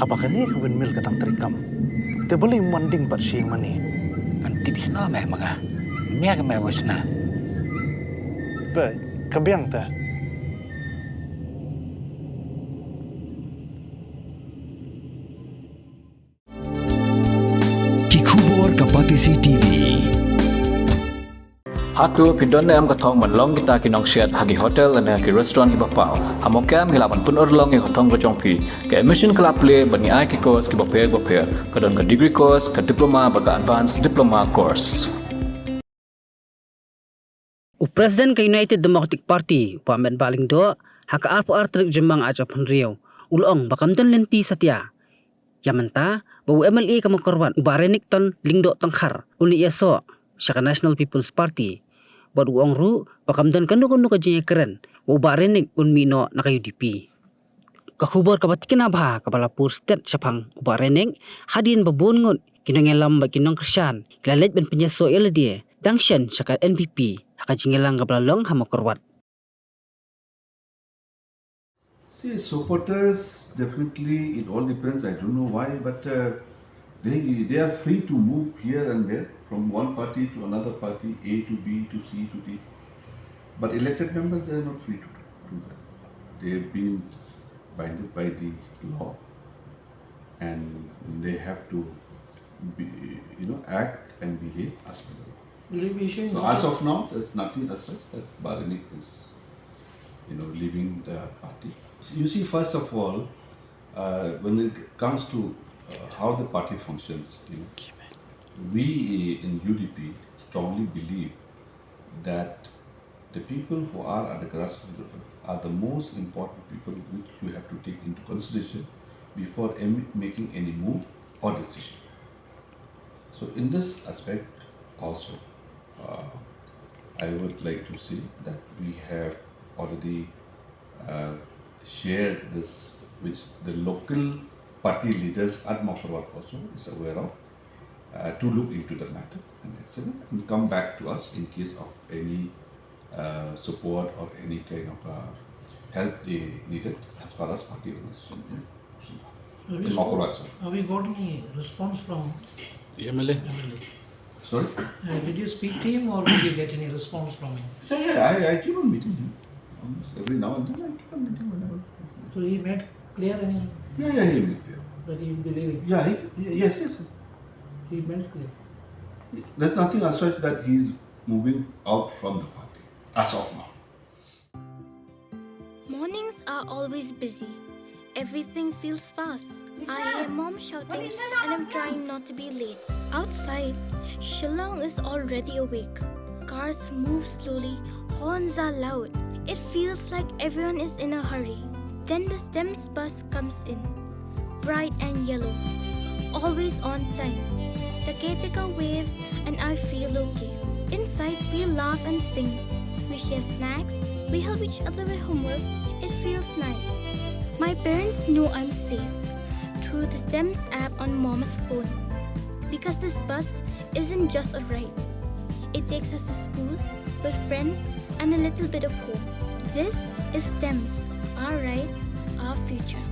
Habakani windmill kadang terikam. Te boleh manding pat siang mani. Kan tipis no meh mga. Mia ke meh wasna. Be, kabiang ta. Kikubor Kapatisi TV. Hatu pindon am kathong manlong kita ki Nongkyrshan hagi hotel dan hagi restoran ibapau. Hamokam hilapan pun orlong ki kathong kajongpi. Ke emission kelap play bani ai ki course ki bapel kadon ke degree course ke diploma baga advanced diploma course. Presiden ke United Democratic Party upamen baling do haka arpo artrik jembang aja penriau ulong bakamton lenti satya yamanta bau MLA kamu korban Renik ton lingdo tangkhar uni yaso Shah National People's Party bad uang ru bakamton kanu ka jeng keren bau Renik unmino naka UDP kakubor kabatikin abha kabalapur state sapang Renik hadin babungon kinongelam ba Nongkyrshan klalet ben penyaso eladi dangshan saka NPP Hakajingelang kabalalong hamakorwat. See, supporters, definitely, it all depends. I don't know why, but they are free to move here and there from one party to another party, A to B to C to D. But elected members, they are not free to do that. They have been binded by the law, and they have to be, act and behave as per the law. So as of now, there's nothing as such that Renik is, leaving the party. You see, first of all, when it comes to how the party functions, we in UDP strongly believe that the people who are at the grassroots level are the most important people which you have to take into consideration before making any move or decision. So in this aspect also, I would like to say that we have already shared this, which the local party leaders at Makarwat also is aware of, to look into the matter and come back to us in case of any support or any kind of help they needed as far as party organization. Have we got any response from MLA. Sorry? Did you speak to him or did you get any response from him? Yeah, I keep on meeting him. Almost every now and then I keep on meeting whenever. So he made clear any Yeah, he made clear. that he will be leaving. Yeah, yes. He made clear. There's nothing as such that he's moving out from the party, as of now. Mornings are always busy. Everything feels fast. I hear mom shouting and I'm trying not to be late. Outside, Shillong is already awake. Cars move slowly, horns are loud. It feels like everyone is in a hurry. Then the STEM's bus comes in, bright and yellow, always on time. The caretaker waves and I feel okay. Inside, we laugh and sing. We share snacks, we help each other with homework. It feels nice. My parents know I'm safe through the STEM's app on Mom's phone. Because this bus isn't just a ride. It takes us to school with friends and a little bit of hope. This is STEM's, our ride, our future.